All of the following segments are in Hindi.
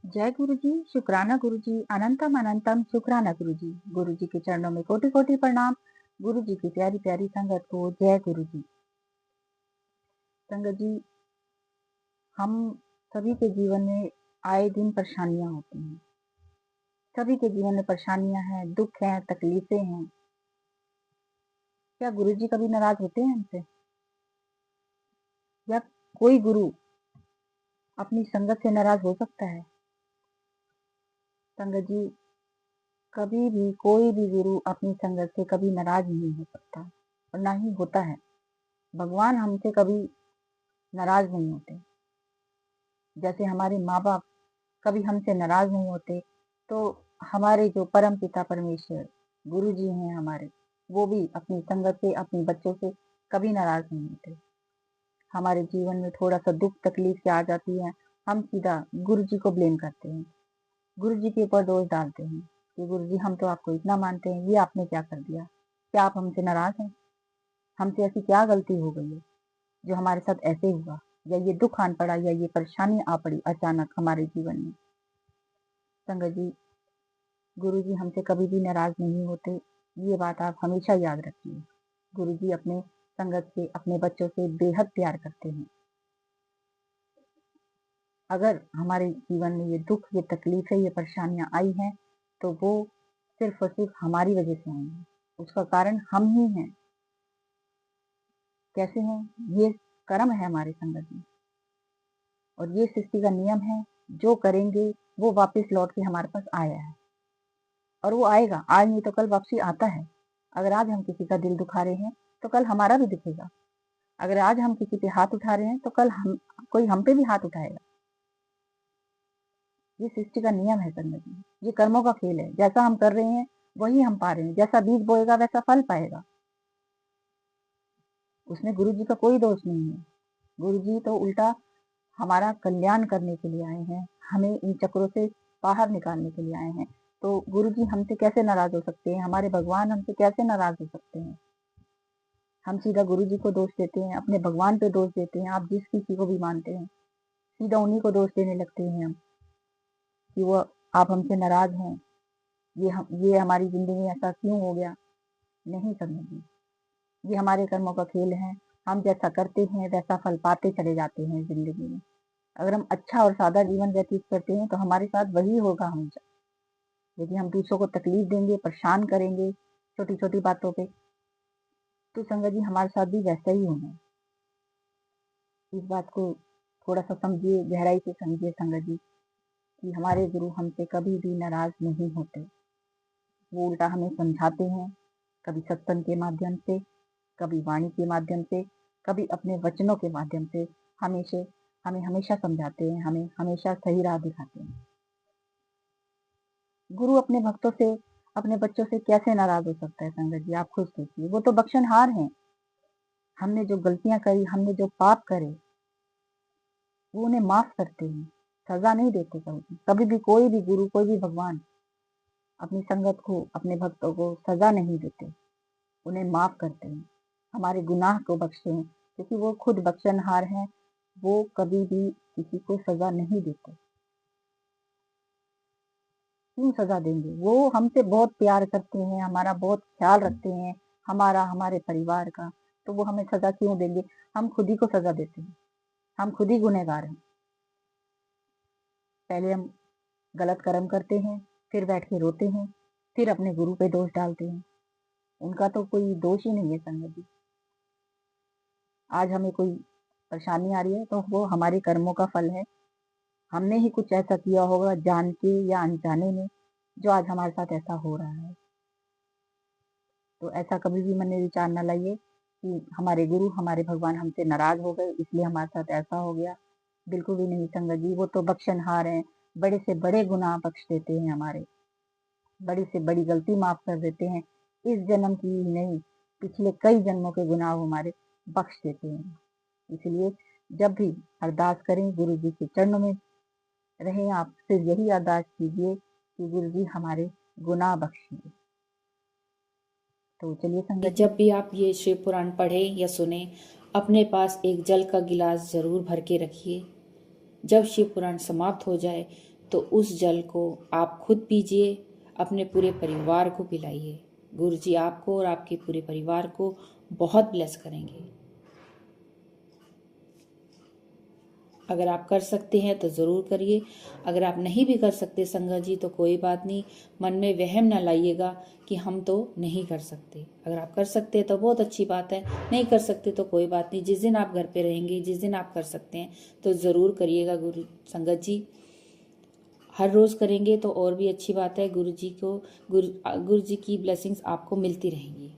जय गुरु जी, शुक्राना गुरु जी, अनंतम अनंतम शुक्राना गुरु जी। गुरु जी के चरणों में कोटि कोटि प्रणाम। गुरु जी की प्यारी प्यारी संगत को जय गुरु जी। संगत जी, हम सभी के जीवन में आए दिन परेशानियां होती हैं। सभी के जीवन में परेशानियां हैं, दुख हैं, तकलीफें हैं। क्या गुरु जी कभी नाराज होते हैं हमसे? या कोई गुरु अपनी संगत से नाराज हो सकता है? संगत जी, कभी भी कोई भी गुरु अपनी संगत से कभी नाराज नहीं हो सकता और ना ही होता है। भगवान हमसे कभी नाराज नहीं होते। जैसे हमारे माँ बाप कभी हमसे नाराज नहीं होते, तो हमारे जो परम पिता परमेश्वर गुरु जी हैं हमारे, वो भी अपनी संगत से अपने बच्चों से कभी नाराज नहीं होते। हमारे जीवन में थोड़ा सा दुख तकलीफ क्या आ जाती है, हम सीधा गुरु जी को ब्लेम करते हैं, गुरु जी के ऊपर दोष डालते हैं कि गुरु जी हम तो आपको इतना मानते हैं, ये आपने क्या कर दिया? क्या आप हमसे नाराज हैं? हमसे ऐसी क्या गलती हो गई है जो हमारे साथ ऐसे हुआ, या ये दुख आन पड़ा, या ये परेशानी आ पड़ी अचानक हमारे जीवन में? संगत जी, गुरु जी हमसे कभी भी नाराज नहीं होते, ये बात आप हमेशा याद रखिए। गुरु जी अपने संगत से, अपने बच्चों से बेहद प्यार करते हैं। अगर हमारे जीवन में ये दुख, ये तकलीफें, ये परेशानियां आई हैं, तो वो सिर्फ और सिर्फ हमारी वजह से आई हैं। उसका कारण हम ही हैं। कैसे हैं? ये कर्म है हमारे संगत में, और ये सृष्टि का नियम है। जो करेंगे वो वापस लौट के हमारे पास आया है, और वो आएगा। आज नहीं तो कल वापसी आता है। अगर आज हम किसी का दिल दुखा रहे हैं, तो कल हमारा भी दुखेगा। अगर आज हम किसी पे हाथ उठा रहे हैं, तो कल कोई हम पे भी हाथ उठाएगा। ये सृष्टि का नियम है संगत जी। ये कर्मों का खेल है। जैसा हम कर रहे हैं वही हम पा रहे हैं। जैसा बीज बोएगा वैसा फल पाएगा। उसमें गुरु जी का कोई दोष नहीं है। गुरु जी तो उल्टा हमारा कल्याण करने के लिए आए हैं, हमें इन चक्रों से बाहर निकालने के लिए आए हैं। तो गुरु जी हमसे कैसे नाराज हो सकते हैं? हमारे भगवान हमसे कैसे नाराज हो सकते हैं? हम सीधा गुरु जी को दोष देते हैं, अपने भगवान पे दोष देते हैं। आप जिस किसी को भी मानते हैं, सीधा उन्हीं को दोष देने लगते हैं हम, कि वो आप हमसे नाराज हैं, ये हमारी जिंदगी में ऐसा क्यों हो गया? नहीं समझिए, ये हमारे कर्मों का खेल है। हम जैसा करते हैं वैसा फल पाते चले जाते हैं जिंदगी में। अगर हम अच्छा और सादा जीवन व्यतीत करते हैं, तो हमारे साथ वही होगा हमेशा। यदि हम दूसरों को तकलीफ देंगे, परेशान करेंगे छोटी छोटी बातों पे, तो संगत जी हमारे साथ भी वैसा ही होना है। इस बात को थोड़ा सा समझिए, गहराई से समझिए संगत जी, कि हमारे गुरु हमसे कभी भी नाराज नहीं होते। वो उल्टा हमें समझाते हैं, कभी सत्संग के माध्यम से, कभी वाणी के माध्यम से, कभी अपने वचनों के माध्यम से। हमेशा हमें हमेशा समझाते हैं, हमें हमेशा सही राह दिखाते हैं। गुरु अपने भक्तों से, अपने बच्चों से कैसे नाराज हो सकता है संगत जी? आप खुद सोचिए। वो तो बख्शनहार हैं। हमने जो गलतियां करी, हमने जो पाप करे, वो उन्हें माफ करते हैं, सजा नहीं देते कभी। कभी भी कोई भी गुरु, कोई भी भगवान अपनी संगत को, अपने भक्तों को सजा नहीं देते, उन्हें माफ करते हैं, हमारे गुनाह को बख्शते हैं, क्योंकि वो खुद बख्शनहार हैं। वो कभी भी किसी को सजा नहीं देते। क्यों सजा देंगे? वो हमसे बहुत प्यार करते हैं, हमारा बहुत ख्याल रखते हैं, हमारा, हमारे परिवार का। तो वो हमें सजा क्यों देंगे? हम खुद ही को सजा देते हैं। हम खुद ही गुनहगार हैं। पहले हम गलत कर्म करते हैं, फिर बैठ के रोते हैं, फिर अपने गुरु पे दोष डालते हैं। उनका तो कोई दोष ही नहीं है संगत जी। आज हमें कोई परेशानी आ रही है, तो वो हमारे कर्मों का फल है। हमने ही कुछ ऐसा किया होगा, जान के या अनजाने में, जो आज हमारे साथ ऐसा हो रहा है। तो ऐसा कभी भी मन में विचार न लाइए कि हमारे गुरु, हमारे भगवान हमसे नाराज हो गए, इसलिए हमारे साथ ऐसा हो गया। बिल्कुल भी नहीं संगत जी। वो तो बख्शनहार हैं। बड़े से बड़े गुनाह बख्श देते हैं हमारे, बड़ी से बड़ी गलती माफ कर देते हैं। इस जन्म की ही नहीं, पिछले कई जन्मों के गुनाह हमारे बख्श देते हैं। इसलिए जब भी अरदास करें, गुरु जी के चरणों में रहें, आप सिर्फ यही अरदास कीजिए कि गुरु जी हमारे गुनाह बख्शिए। तो चलिए संगत जी, जब भी आप ये शिव पुराण पढ़ें या सुने, अपने पास एक जल का गिलास जरूर भर के रखिए। जब शिव पुराण समाप्त हो जाए तो उस जल को आप खुद पीजिए, अपने पूरे परिवार को पिलाइए। गुरु जी आपको और आपके पूरे परिवार को बहुत ब्लेस करेंगे। अगर आप कर सकते हैं तो ज़रूर करिए। अगर आप नहीं भी कर सकते संगत जी तो कोई बात नहीं, मन में वहम ना लाइएगा कि हम तो नहीं कर सकते। अगर आप कर सकते हैं तो बहुत अच्छी बात है, नहीं कर सकते तो कोई बात नहीं। जिस दिन आप घर पे रहेंगे, जिस दिन आप कर सकते हैं तो ज़रूर करिएगा गुरु संगत जी। हर रोज़ करेंगे तो और भी अच्छी बात है। गुरु जी की ब्लेसिंग्स आपको मिलती रहेंगी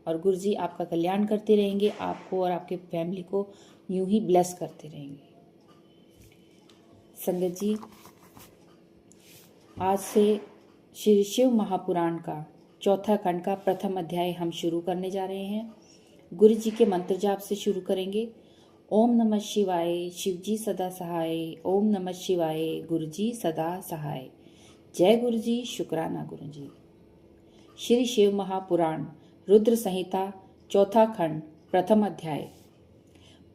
और गुरु जी आपका कल्याण करते रहेंगे, आपको और आपके फैमिली को यूं ही ब्लेस करते रहेंगे। संगत जी, आज से श्री शिव महापुराण का चौथा खंड का प्रथम अध्याय हम शुरू करने जा रहे हैं। गुरु जी के मंत्र जाप से शुरू करेंगे। ओम नमः शिवाय, शिव जी सदा सहाय। ओम नमः शिवाय, गुरु जी सदा सहाय। जय गुरु जी, शुक्राना गुरु जी। श्री शिव महापुराण रुद्र संहिता चौथा खंड प्रथम अध्याय।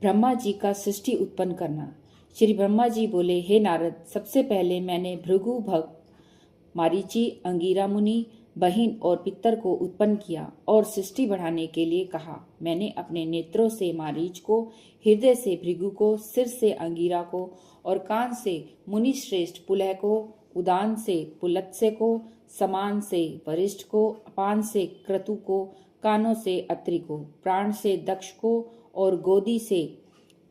ब्रह्मा जी का सृष्टि उत्पन्न करना। श्री ब्रह्मा जी बोले, हे नारद, सबसे पहले मैंने भृगु, भग, मारीची, अंगिरा मुनि, बहिन और पितर को उत्पन्न किया और सृष्टि बढ़ाने के लिए कहा। मैंने अपने नेत्रों से मारीच को, हृदय से भृगु को, सिर से अंगिरा को और कान से मुनि श्रेष्ठ पुलह को, उदान से पुलत्स्य को, समान से वरिष्ठ को, अपान से क्रतु को, कानों से अत्रि को, प्राण से दक्ष को और गोदी से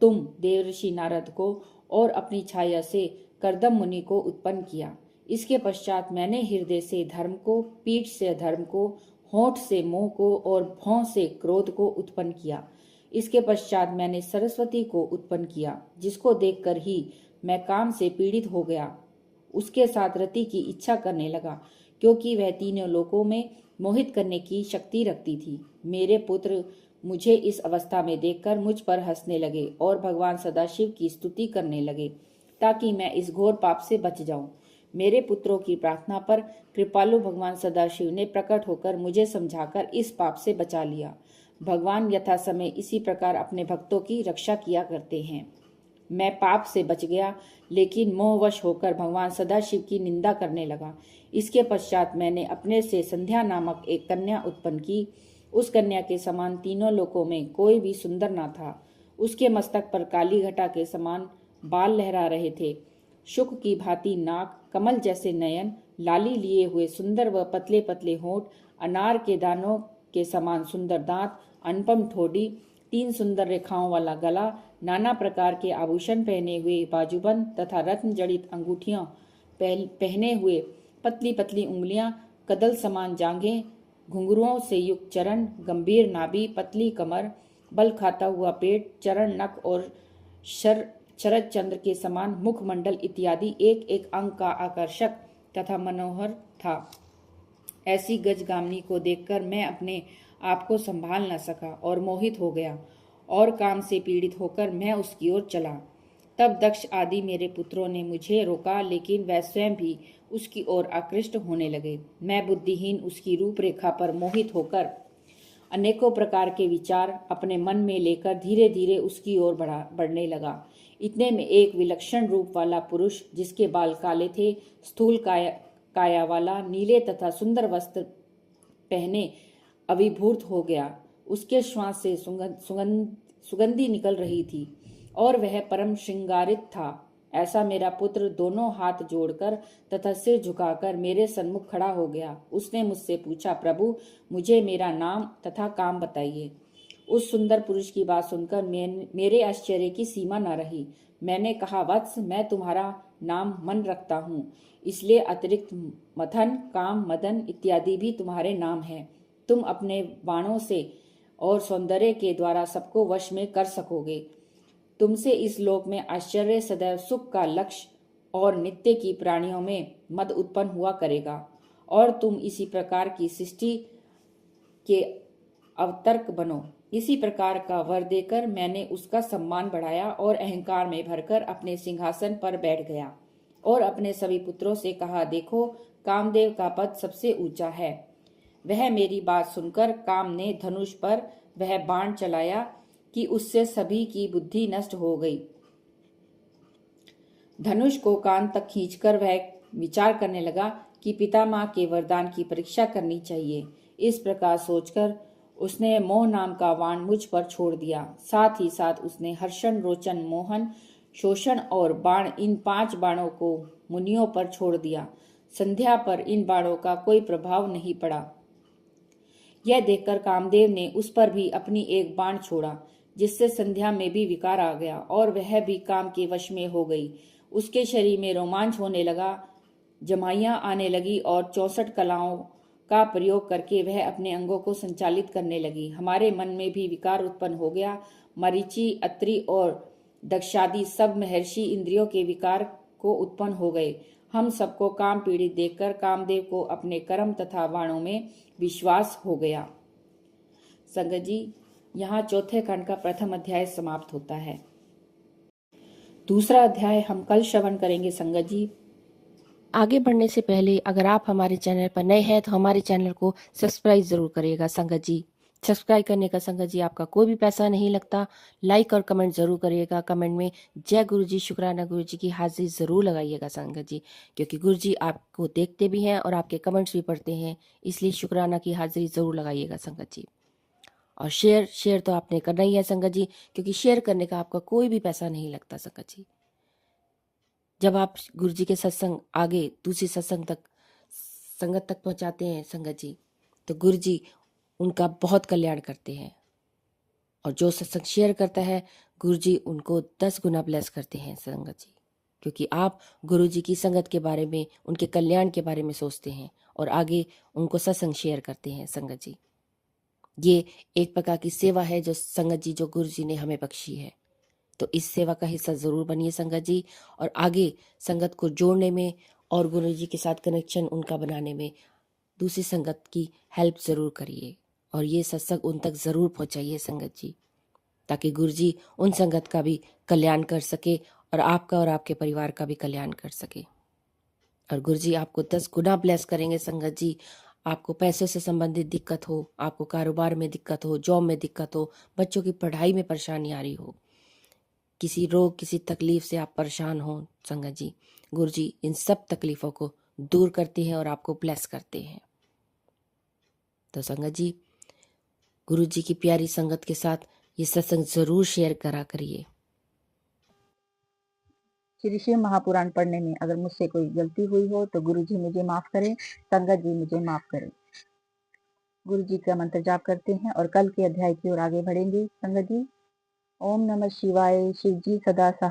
तुम देवर्षि नारद को और अपनी छाया से करदम मुनि को उत्पन्न किया। इसके पश्चात मैंने हृदय से धर्म को, पीठ से अधर्म को, होंठ से मोह को और भौं से क्रोध को उत्पन्न किया। इसके पश्चात मैंने सरस्वती को उत्पन्न किया, जिसको देखकर ही मैं काम से पीड़ित हो गया। उसके साथ रति की इच्छा करने लगा, क्योंकि वह तीनों लोकों में मोहित करने की शक्ति रखती थी। मेरे पुत्र मुझे इस अवस्था में देखकर मुझ पर हंसने लगे और भगवान सदाशिव की स्तुति करने लगे, ताकि मैं इस घोर पाप से बच जाऊं। मेरे पुत्रों की प्रार्थना पर कृपालु भगवान सदाशिव ने प्रकट होकर मुझे समझाकर इस पाप से बचा लिया। भगवान यथा समय इसी प्रकार अपने भक्तों की रक्षा किया करते हैं। मैं पाप से बच गया, लेकिन मोहवश होकर भगवान सदाशिव की निंदा करने लगा। इसके पश्चात मैंने अपने से संध्या नामक एक कन्या उत्पन्न की। उस कन्या के समान तीनों लोकों में कोई भी सुंदर न था। उसके मस्तक पर काली घटा के समान बाल लहरा रहे थे। शुक की भांति नाक, कमल जैसे नयन, लाली लिए हुए सुंदर व पतले पतले होंठ, अनार के दानों के समान सुंदर दांत, अनुपम ठोड़ी, 3 सुंदर रेखाओं वाला गला, नाना प्रकार के आभूषण पहने हुए बाजूबंद तथा रत्न जड़ित अंगूठियां पहने हुए, पतली पतली उंगलियां, कदल समान जांघें, घुंघरुओं से युक्त चरण, गंभीर नाभि, पतली कमर, बल खाता हुआ पेट, चरण, नख और शरद चंद्र के समान मुखमंडल इत्यादि एक एक अंग का आकर्षक तथा मनोहर था। ऐसी गजगामिनी को देखकर मैं अपने आप को संभाल न सका और मोहित हो गया और काम से पीड़ित होकर मैं उसकी ओर चला। तब दक्ष आदि मेरे पुत्रों ने मुझे रोका, लेकिन वह स्वयं भी उसकी ओर आकृष्ट होने लगे। मैं बुद्धिहीन उसकी रूपरेखा पर मोहित होकर अनेकों प्रकार के विचार अपने मन में लेकर धीरे धीरे उसकी ओर बढ़ने लगा। इतने में एक विलक्षण रूप वाला पुरुष, जिसके बाल काले थे, स्थूल काया वाला, नीले तथा सुंदर वस्त्र पहने अभिभूत हो गया। उसके श्वास से सुगंधी निकल रही थी और वह परम श्रृंगारित था। ऐसा मेरा पुत्र दोनों हाथ जोड़कर तथा सिर झुकाकर मेरे सन्मुख खड़ा हो गया। उसने मुझसे पूछा, प्रभु, मुझे मेरा नाम तथा काम बताइए। उस सुंदर पुरुष की बात सुनकर मेरे आश्चर्य की सीमा न रही। मैंने कहा, वत्स, मैं तुम्हारा नाम मन रखता हूँ, इसलिए अतिरिक्त मथन, काम, मदन इत्यादि भी तुम्हारे नाम हैं। तुम अपने बाणों से और सौंदर्य के द्वारा सबको वश में कर सकोगे। तुमसे इस लोक में आश्चर्य, सदैव सुख का लक्ष्य और नित्य की प्राणियों में मद उत्पन्न हुआ करेगा और तुम इसी प्रकार की सृष्टि के अवतर्क बनो। इसी प्रकार का वर देकर मैंने उसका सम्मान बढ़ाया और अहंकार में भरकर अपने सिंहासन पर बैठ गया और अपने सभी पुत्रों से कहा, देखो, कामदेव का पद सबसे ऊंचा है। वह मेरी बात सुनकर काम ने धनुष पर वह बाण चलाया कि उससे सभी की बुद्धि नष्ट हो गई। धनुष को कान तक खींचकर वह विचार करने लगा कि पितामह के वरदान की परीक्षा करनी चाहिए। इस प्रकार सोचकर उसने मोह नाम का बाण मुझ पर छोड़ दिया। साथ ही साथ उसने हर्षण, रोचन, मोहन, शोषण और बाण, इन 5 बाणों को मुनियों पर छोड़ दिया। संध्या पर इन बाणों का कोई प्रभाव नहीं पड़ा। यह देखकर कामदेव ने उस पर भी अपनी एक बाण छोड़ा, जिससे संध्या में भी विकार आ गया और वह भी काम के वश में हो गई। उसके शरीर में रोमांच होने लगा, जमाइयां आने लगी और 64 कलाओं का प्रयोग करके वह अपने अंगों को संचालित करने लगी। हमारे मन में भी विकार उत्पन्न हो गया। मरीचि, अत्रि और दक्षादि सब महर्षि इंद्रियों के विकार को उत्पन्न हो गए। हम सबको काम पीड़ित देखकर कामदेव को अपने कर्म तथा बाणों में विश्वास हो गया। संगत जी, यहाँ चौथे खंड का प्रथम अध्याय समाप्त होता है। दूसरा अध्याय हम कल श्रवण करेंगे। संगत जी, आगे बढ़ने से पहले अगर आप हमारे चैनल पर नए हैं तो हमारे चैनल को सब्सक्राइब जरूर करिएगा। संगत जी, सब्सक्राइब करने का संगत जी आपका कोई भी पैसा नहीं लगता। लाइक और कमेंट जरूर करिएगा। कमेंट में जय गुरु जी, शुक्राना गुरु जी की हाजिरी जरूर लगाइएगा संगत जी, क्योंकि गुरु जी आपको देखते भी हैं और आपके कमेंट्स भी पढ़ते हैं, इसलिए शुक्राना की हाजिरी जरूर लगाइएगा संगत जी। और शेयर तो आपने करना ही है संगत जी, क्योंकि शेयर करने का आपका कोई भी पैसा नहीं लगता संगत जी। जब आप गुरु जी के सत्संग आगे दूसरी सत्संग तक संगत तक पहुंचाते हैं संगत जी, तो गुरु जी उनका बहुत कल्याण करते हैं। और जो सत्संग शेयर करता है गुरु जी उनको 10 गुना ब्लेस करते हैं संगत जी, क्योंकि आप गुरु जी की संगत के बारे में, उनके कल्याण के बारे में सोचते हैं और आगे उनको सत्संग शेयर करते हैं संगत जी। ये एक प्रकार की सेवा है जो संगत जी, जो गुरु जी ने हमें बख्शी है। तो इस सेवा का हिस्सा जरूर बनिए संगत जी, और आगे संगत को जोड़ने में और गुरु जी के साथ कनेक्शन उनका बनाने में दूसरी संगत की हेल्प जरूर करिए और ये सत्संग उन तक जरूर पहुंचाइए संगत जी, ताकि गुरु जी उन संगत का भी कल्याण कर सके और आपका और आपके परिवार का भी कल्याण कर सके। और गुरु जी आपको 10 गुना ब्लेस करेंगे संगत जी। आपको पैसों से संबंधित दिक्कत हो, आपको कारोबार में दिक्कत हो, जॉब में दिक्कत हो, बच्चों की पढ़ाई में परेशानी आ रही हो, किसी रोग किसी तकलीफ से आप परेशान हो संगत जी, गुरु जी इन सब तकलीफों को दूर करते हैं और आपको ब्लेस करते हैं। तो संगत जी, गुरु जी की प्यारी संगत के साथ ये सत्संग जरूर शेयर करा करिए। श्री शिव महापुराण पढ़ने में अगर मुझसे कोई गलती हुई हो तो गुरु जी मुझे माफ करें, संगत जी मुझे माफ करें। गुरु जी का मंत्र जाप करते हैं और कल के अध्याय की ओर आगे बढ़ेंगे। संगत जी, ओम नमः शिवाय। शिव जी सदा सहाय।